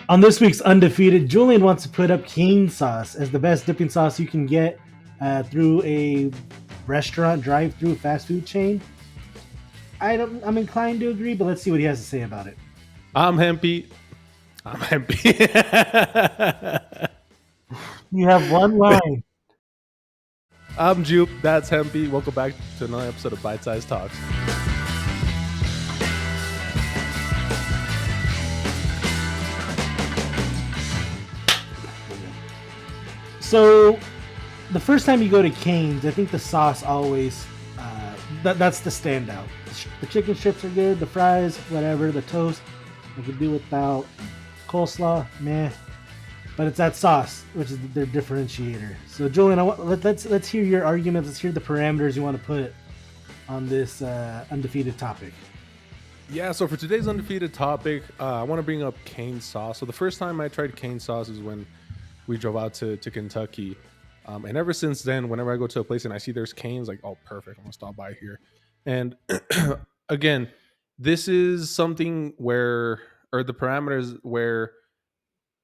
On this week's Undefeated, Julian wants to put up cane sauce as the best dipping sauce you can get through a restaurant drive-through fast food chain. I'm inclined to agree, but let's see what he has to say about it. I'm Hempy. I'm Hempy. You have one line. I'm Jupe. That's Hempy. Welcome back to another episode of ByteSized Talks. So, the first time you go to Cane's, I think the sauce always that's the standout. The chicken strips are good, the fries, whatever, the toast, I could do without. Coleslaw, meh. But it's that sauce, which is their differentiator. So, Julian, let's hear your arguments. Let's hear the parameters you want to put on this undefeated topic. Yeah, so for today's undefeated topic, I want to bring up cane sauce. So the first time I tried cane sauce is when we drove out to Kentucky. And ever since then, whenever I go to a place and I see there's canes, like, oh, perfect, I'm going to stop by here. And again, this is something where, or the parameters where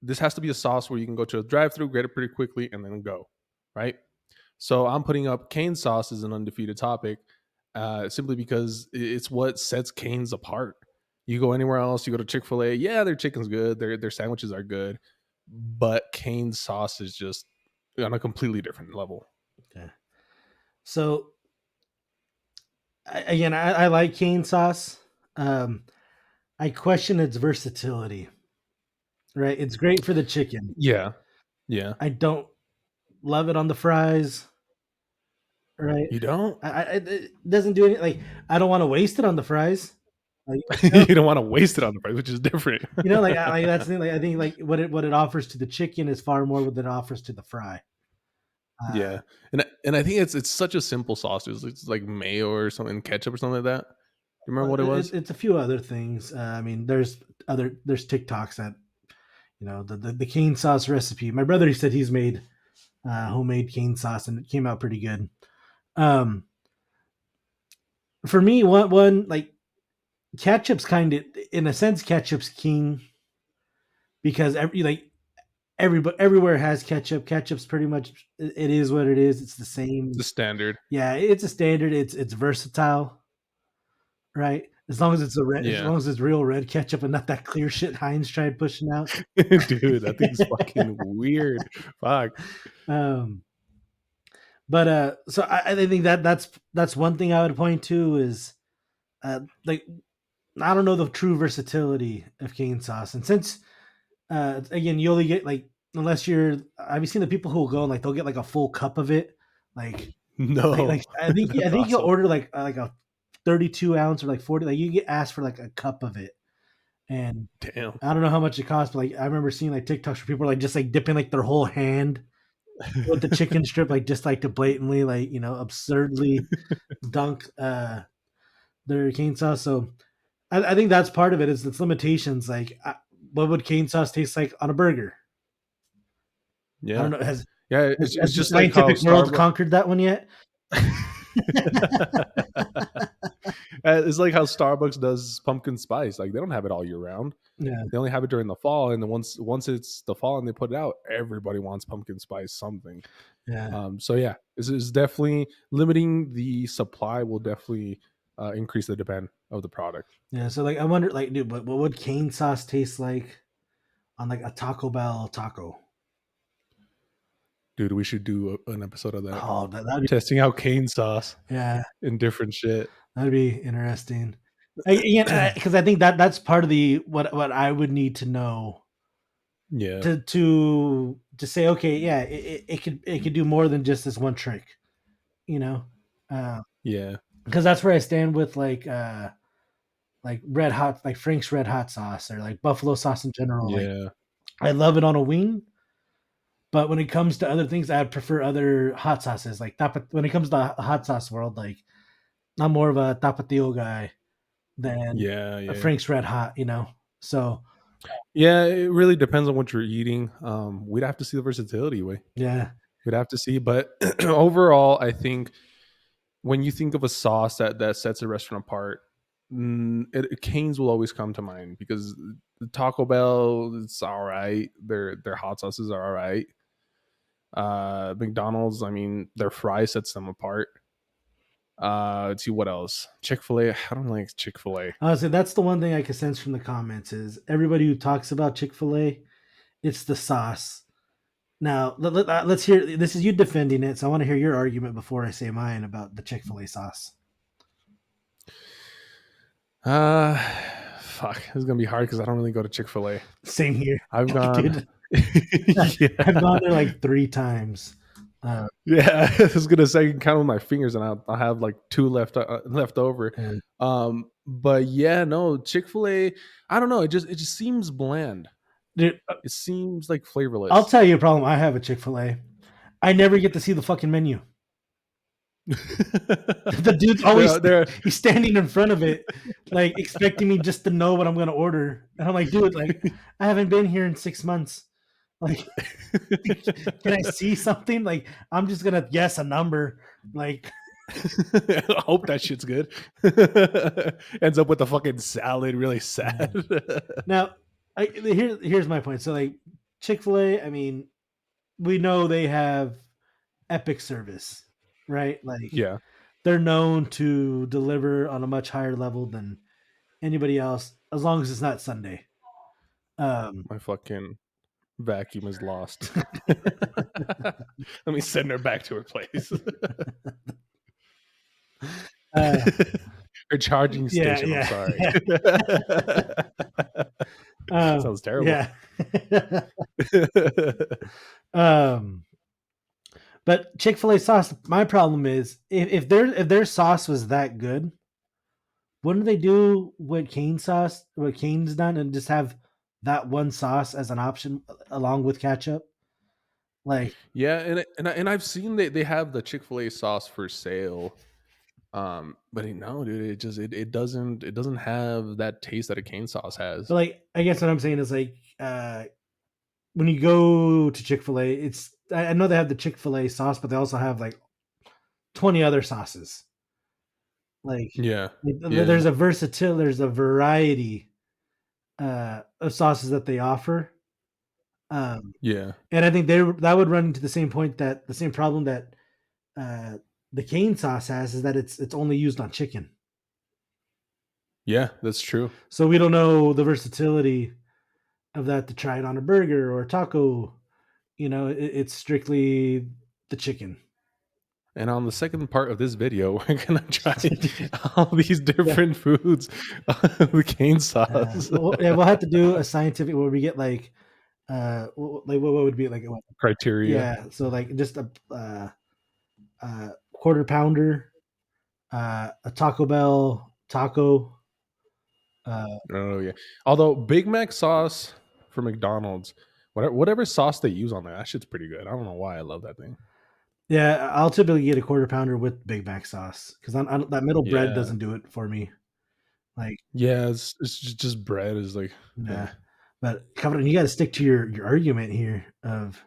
this has to be a sauce where you can go to a drive-through, get it pretty quickly, and then go, right? So I'm putting up cane sauce as an undefeated topic simply because it's what sets Cane's apart. You go anywhere else, you go to Chick-fil-A, yeah, their chicken's good, their sandwiches are good, but Cane's sauce is just on a completely different level. Okay. So, I like cane sauce. I question its versatility. Right, it's great for the chicken. Yeah. I don't love it on the fries. Right, You don't? it doesn't do anything. Like, I don't want to waste it on the fries. Like, You don't want to waste it on the price, which is different. like that's the thing. Like, I think like what it offers to the chicken is far more than it offers to the fry. Yeah, and I think it's such a simple sauce. It's like mayo or something, ketchup or something like that. Do you remember what it was? It's a few other things. I mean, there's TikToks that the cane sauce recipe. My brother, he said he's made homemade cane sauce and it came out pretty good. For me, one like ketchup's kind of, in a sense, ketchup's king because everywhere has ketchup. Ketchup's pretty much, it is what it is. It's the same. The standard. Yeah, it's a standard. It's versatile, right? As long as it's as long as it's real red ketchup and not that clear shit Heinz tried pushing out. Dude, that thing's fucking weird. Fuck. But so I think that's one thing I would point to is like, I don't know the true versatility of cane sauce, and since again, you only get like, unless you're, I've seen the people who will go and like they'll get like a full cup of it, like No, like I think you'll order like a 32 ounce or like 40, like you get asked for like a cup of it, and damn. I don't know how much it costs, but like I remember seeing like TikToks where people are like just like dipping like their whole hand with the chicken strip, like just like to blatantly like absurdly dunk their cane sauce. So I think that's part of it, is its limitations. Like, what would cane sauce taste like on a burger? Yeah, I don't know. Has it's just the like how scientific world conquered that one yet? It's like how Starbucks does pumpkin spice. Like, they don't have it all year round. Yeah, They only have it during the fall, and then once it's the fall and they put it out, everybody wants pumpkin spice something. yeah, So yeah, this is definitely limiting the supply. Will definitely increase the demand of the product. yeah. So like, I wonder, like, dude, what would cane sauce taste like on like a Taco Bell taco? Dude, we should do an episode of that. Oh, that'd be, Testing out cane sauce yeah, and different shit. that'd be interesting. Because I think that's part of the what I would need to know Yeah. to say, okay, yeah, it could do more than just this one trick, Yeah. because that's where I stand with like red hot, like Frank's red hot sauce, or like buffalo sauce in general. Like, Yeah. I love it on a wing, but when it comes to other things, I prefer other hot sauces. Like when it comes to the hot sauce world, like, I'm more of a tapatio guy than Yeah. a Yeah. Frank's red hot, So Yeah. It really depends on what you're eating. We'd have to see the versatility way. yeah, We'd have to see. But overall, I think when you think of a sauce that sets a restaurant apart, Canes will always come to mind because the Taco Bell, it's all right. Their hot sauces are all right. McDonald's, I mean, their fries sets them apart. Let's see what else. Chick-fil-A, I don't like Chick-fil-A. Honestly, that's the one thing I can sense from the comments is everybody who talks about Chick-fil-A, it's the sauce. Now, let's hear. This is you defending it, so I want to hear your argument before I say mine about the Chick-fil-A sauce. Uh, Fuck, this is gonna be hard because I don't really go to Chick-fil-A. Same here, I've gone. dude. I've gone Yeah. there like 3 times. Uh, Yeah, I was gonna say I can count with my fingers, and I'll have like two left over. and But yeah, no, Chick-fil-A. I don't know. It just seems bland. dude, It seems like I'll flavorless. tell you a problem I have at Chick-fil-A. I never get to see the fucking menu. The dude's always They're he's standing in front of it, like expecting me just to know what I'm gonna order. And I'm like, dude, like I haven't been here in 6 months. Like, can I see something? Like, I'm just gonna guess a number. Like, I hope that shit's good. Ends up with a fucking salad, really sad. now, here's my point. So, like, Chick-fil-A, I mean, we know they have epic service, right? Like, Yeah, they're known to deliver on a much higher level than anybody else, as long as it's not Sunday. Um, my fucking vacuum is lost. Let me send her back to her place. uh, Her charging yeah, station. I'm yeah, sorry. yeah. Sounds terrible. Yeah. um, but Chick-fil-A sauce, my problem is if their sauce was that good, wouldn't they do what Cane's done, and just have that one sauce as an option along with ketchup? Like, Yeah, and I've seen they have the Chick-fil-A sauce for sale. But no, dude, it doesn't have that taste that a cane sauce has. but like, I guess what I'm saying is like, when you go to Chick-fil-A, I know they have the Chick-fil-A sauce, but they also have like 20 other sauces. Like, Yeah, yeah, there's there's a variety of sauces that they offer. Um, yeah, and I think that would run into the same problem that uh, the cane sauce has, is that it's only used on chicken. yeah. That's true. So we don't know the versatility of that to try it on a burger or a taco. It's strictly the chicken. And on the second part of this video, we're gonna try all these Yeah. different foods with cane sauce Yeah, we'll have to do a scientific where we get like, what would be like, criteria. yeah, so like just quarter pounder, a Taco Bell taco. Uh, Oh yeah. Although Big Mac sauce for McDonald's, whatever sauce they use on there, that shit's pretty good. I don't know why I love that thing. yeah, I'll typically get a quarter pounder with Big Mac sauce because that middle bread Yeah, doesn't do it for me. Like, yeah. It's just bread is like, nah. eh. But Covenant, you got to stick to your argument here of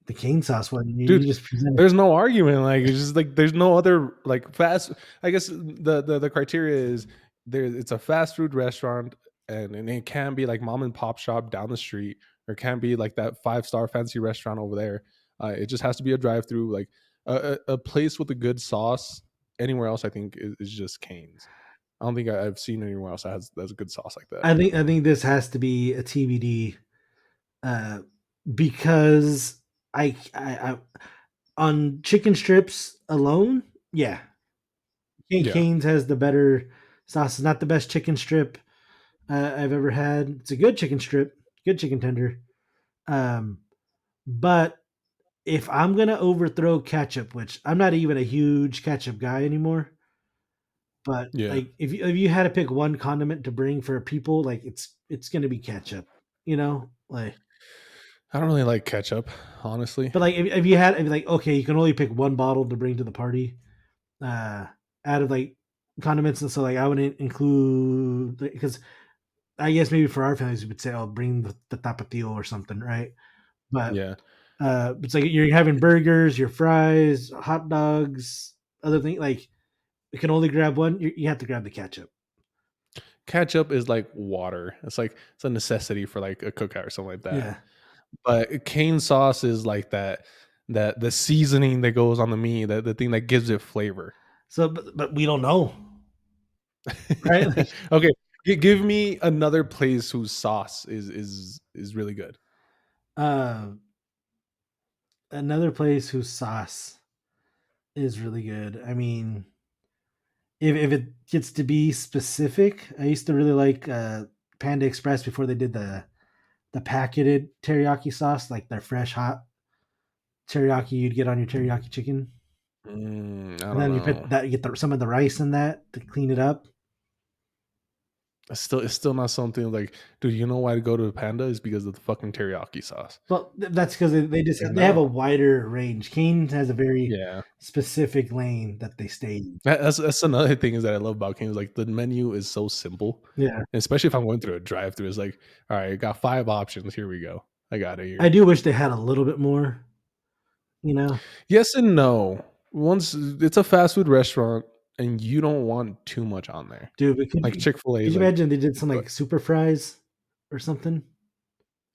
the cane sauce one. You Dude. just presented. There's no argument. Like it's just like there's no other like fast. I guess the criteria is there. It's a fast food restaurant, and it can be like mom and pop shop down the street, or it can be like that 5-star fancy restaurant over there. It just has to be a drive through, like a place with a good sauce. Anywhere else, I think is just Cane's. I don't think I've seen anywhere else that has a good sauce like that. I think this has to be a TBD, uh, because I on chicken strips alone, yeah, Yeah, Cane's has the better sauce. It's not the best chicken strip I've ever had. It's a good chicken strip, good chicken tender. Um, but if I'm gonna overthrow ketchup, which I'm not even a huge ketchup guy anymore, but yeah. like if you had to pick one condiment to bring for people, like it's gonna be ketchup, like. I don't really like ketchup, honestly. But like if like, okay, you can only pick one bottle to bring to the party, uh, out of like condiments, and so like I wouldn't include, because I guess maybe for our families we would say, "Oh, bring the tapatio or something," right? But Yeah. it's like you're having burgers, your fries, hot dogs, other things. Like you can only grab one. You have to grab the ketchup. ketchup is like water. It's a necessity for like a cookout or something like that. Yeah. But cane sauce is like that the seasoning that goes on the meat, that the thing that gives it flavor. So, but we don't know, right? Like, Okay, give me another place whose sauce is really good. uh, another place whose sauce is really good. I mean, if it gets to be specific, I used to really like Panda Express before they did the packeted teriyaki sauce, like their fresh hot teriyaki you'd get on your teriyaki chicken, I and don't then know. you get some of the rice in that to clean it up. It's still not something like, dude. You know why to go to Panda is because of the fucking teriyaki sauce. Well, that's because they just You they have know? a wider range. Cane's has a very Yeah. specific lane that they stay in. That's another thing is that I love about King is like the menu is so simple, Yeah, especially if I'm going through a drive-through. It's like, all right, I got 5 options. Here we go. I got it I here. do wish they had a little bit more. You know, Yes and no. Once it's a fast food restaurant, and you don't want too much on there. dude. But Like Chick-fil-A could is you like, imagine they did some like super fries or something?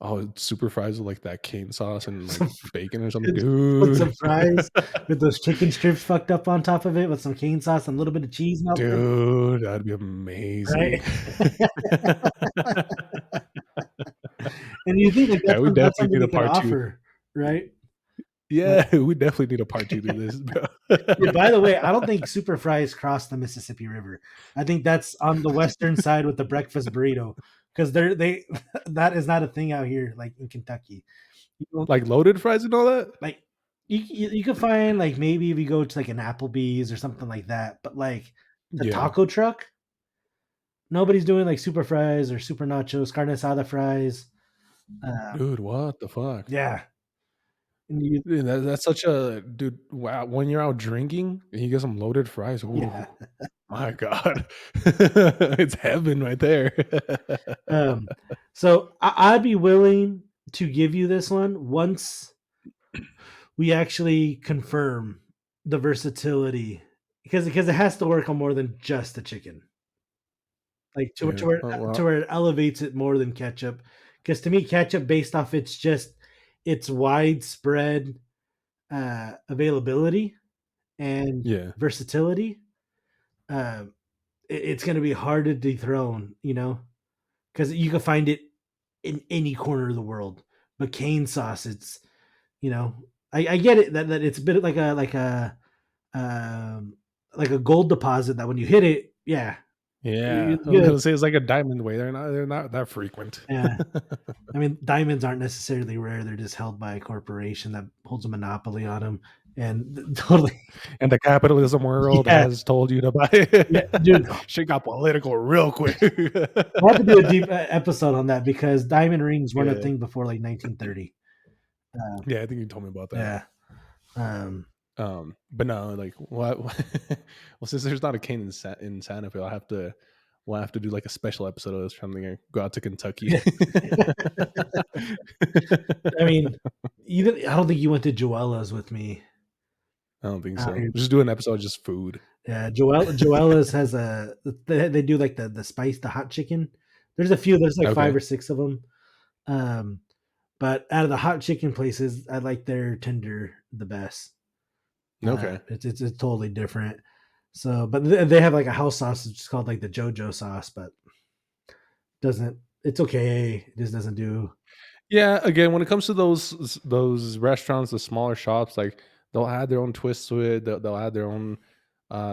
oh, super fries with like that cane sauce and like Some bacon or something, Just put some dude. fries with those chicken strips fucked up on top of it with some cane sauce and a little bit of cheese melted, Dude, that'd be amazing. right? And you think like Yeah, we that's definitely something need they a could part two. offer, right? But Yeah, we definitely need a part two to this, bro. yeah, by the way, I don't think super fries cross the Mississippi River. I think that's on the western side with the breakfast burrito because they that is not a thing out here like in Kentucky. You don't Like loaded fries and all that? like you could find like maybe if you go to like an Applebee's or something like that, but like the Yeah. taco truck, nobody's doing like super fries or super nachos, carne asada fries. Uh, Dude, what the fuck? yeah, and you, Dude, that's such a dude. Wow, when you're out drinking and you get some loaded fries, ooh, yeah. my god, it's heaven right there. Um, so I'd be willing to give you this one once we actually confirm the versatility because it has to work on more than just the chicken. Like Dude, oh, to well, where it elevates it more than ketchup. Because to me, ketchup based off its widespread availability and yeah, versatility, uh, it's going to be hard to dethrone. You know, because you can find it in any corner of the world. But cane sauce, it's you know, I get it that it's a bit um, like a gold deposit that when you hit it, yeah, yeah. I was you're good. gonna say it's like a diamond way. They're not that frequent. Yeah. I mean, diamonds aren't necessarily rare. They're just held by a corporation that holds a monopoly on them. And totally, And the capitalism world yeah, has told you to buy yeah, it. dude. Shit got political real quick. We'll have to do a deep episode on that because diamond rings weren't a Yeah. thing before like 1930. Uh, Yeah, I think you told me about that. yeah. Um, But no, like what? Well, since there's not a cane in Santa Fe, we'll have to do like a special episode of this. Something and go out to Kentucky. I mean, I don't think you went to Joella's with me I don't think out so. here. Just do an episode of just food. Yeah, Joella's has they do like the spice, the hot chicken. There's a few. There's like five Okay. or six of them. Um, but out of the hot chicken places, I like their tender the best. Okay. It's totally different. So, but they have like a house sauce, it's called like the JoJo sauce, but doesn't it's okay. It just doesn't do. Yeah. Again, when it comes to those restaurants, the smaller shops, like they'll add their own twist to it. They'll add their own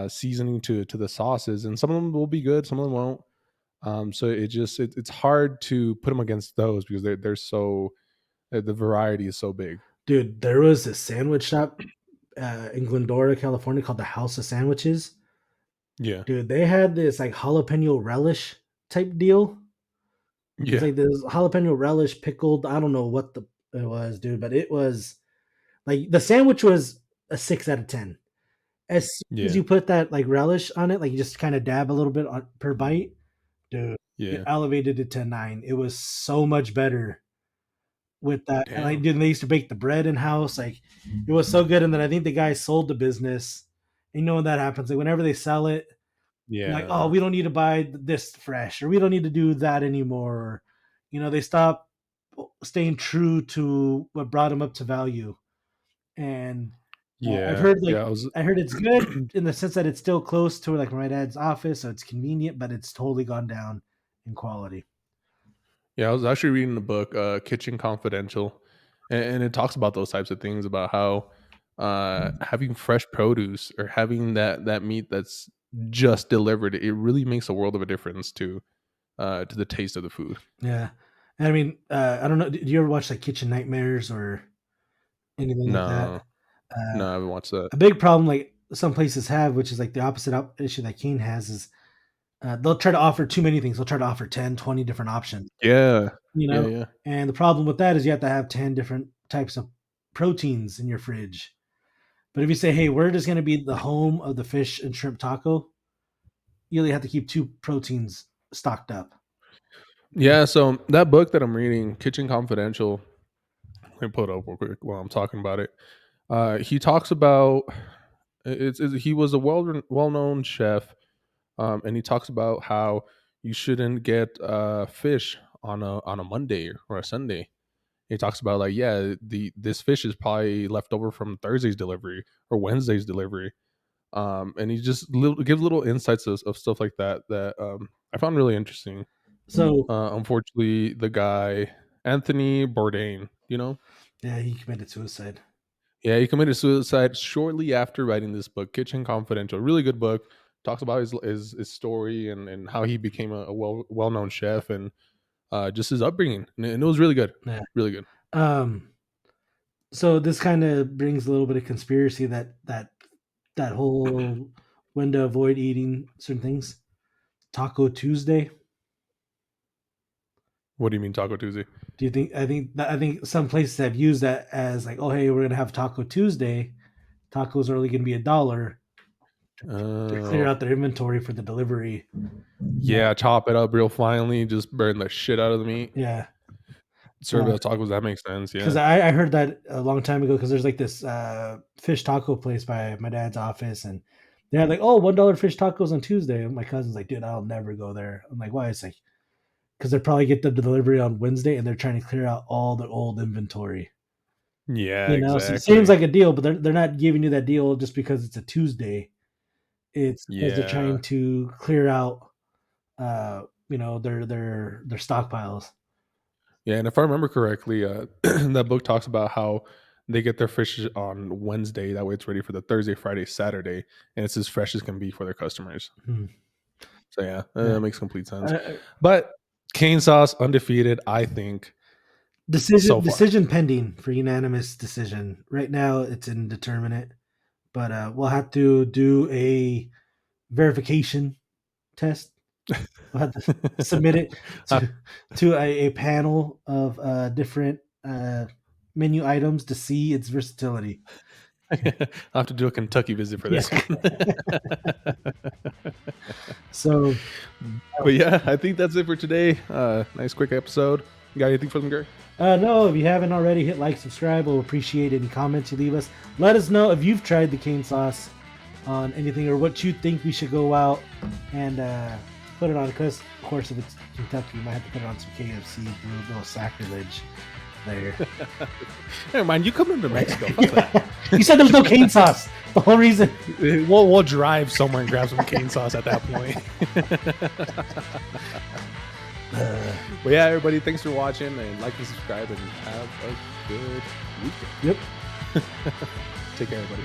seasoning to the sauces, and some of them will be good, some of them won't. So it's hard to put them against those because they're so the variety is so big. Dude, there was a sandwich shop in Glendora, California called the House of Sandwiches. Yeah. Dude, they had this like jalapeno relish type deal. It's Yeah. like this jalapeno relish pickled. I don't know what it was, dude, but it was like the sandwich was a 6 out of 10. As soon as Yeah. you put that like relish on it, like you just kind of dab a little bit on per bite, dude, it Yeah. elevated it to 9. It was so much better with that. And like, Damn. dude, they used to bake the bread in house. Like, it was so good. And then I think the guy sold the business. And you know when that happens, like whenever they sell it, Like, oh, Yeah. we don't need to buy this fresh, or we don't need to do that anymore. Or, they stop staying true to what brought them up to value. And I've Yeah. heard Yeah. I was I heard it's good in the sense that it's still close to like my dad's office, so it's convenient, but it's totally gone down in quality. Yeah, I was actually reading the book, Kitchen Confidential, and it talks about those types of things about how having fresh produce or having that meat that's just delivered, it really makes a world of a difference to the taste of the food. Yeah, I mean, I don't know. Do you ever watch like Kitchen Nightmares or anything like that? No, Uh, no, I haven't watched that. a big problem like some places have, which is like the opposite issue that Kane has, is they'll try to offer too many things. They'll try to offer 10, 20 different options, Yeah, you yeah, know? yeah. And the problem with that is you have to have 10 different types of proteins in your fridge. But if you say, hey, we're just going to be the home of the fish and shrimp taco, you only have to keep two proteins stocked up. Yeah, so that book that I'm reading, Kitchen Confidential, let me pull it up real quick while I'm talking about it. He talks about he was a well known chef, and he talks about how you shouldn't get fish on a Monday or a Sunday. He talks about like, yeah, the this fish is probably left over from Thursday's delivery or Wednesday's delivery, and he just gives little insights of stuff like that that I found really interesting. So, Unfortunately, the guy Anthony Bourdain, yeah, he committed suicide. yeah, he committed suicide shortly after writing this book, Kitchen Confidential. Really good book. Talks about his story and how he became a well known chef and just his upbringing, and it was really good, Yeah. really good. Um, so this kind of brings a little bit of conspiracy that whole when to avoid eating certain things. Taco Tuesday. What do you mean Taco Tuesday? Do you think? I think some places have used that as like, oh hey, we're gonna have Taco Tuesday. Tacos are only gonna be $1 to clear Oh, out their inventory for the delivery. yeah, chop it up real finely, just burn the shit out of the meat. Yeah, Serve it as tacos. That makes sense. because Yeah. I heard that a long time ago. Because there's like this fish taco place by my dad's office, and they had like, oh, $1 fish tacos on Tuesday. And my cousin's like, dude, I'll never go there. I'm like, why? It's like because they probably get the delivery on Wednesday, and they're trying to clear out all the old inventory. Yeah, So it seems exactly. like a deal, but they're not giving you that deal just because it's a Tuesday. It's because they're Yeah. trying to clear out, their stockpiles. Yeah, and if I remember correctly, that book talks about how they get their fish on Wednesday. That way, it's ready for the Thursday, Friday, Saturday, and it's as fresh as can be for their customers. Hmm. So yeah, Yeah. that makes complete sense. Uh, But cane sauce undefeated, I think, so decision far. decision pending for unanimous decision. Right now, it's indeterminate, but we'll have to do a verification test. We'll have to submit it I to a panel of different menu items to see its versatility. I have to do a Kentucky visit for Yeah. this one. So, But yeah, I think that's it for today. Nice quick episode. You got anything for them, Gary? no, if you haven't already, hit like, subscribe. We'll appreciate any comments you leave us. Let us know if you've tried the cane sauce on anything or what you think we should go out and put it on. Because, of course, if it's Kentucky, you might have to put it on some KFC. Do a little sacrilege there. Never mind. You come into Mexico. Fuck that. You said there was no cane sauce. The whole reason. We'll drive somewhere and grab some cane sauce at that point. But yeah, everybody, thanks for watching and like and subscribe and have a good weekend. Yep. Take care, everybody.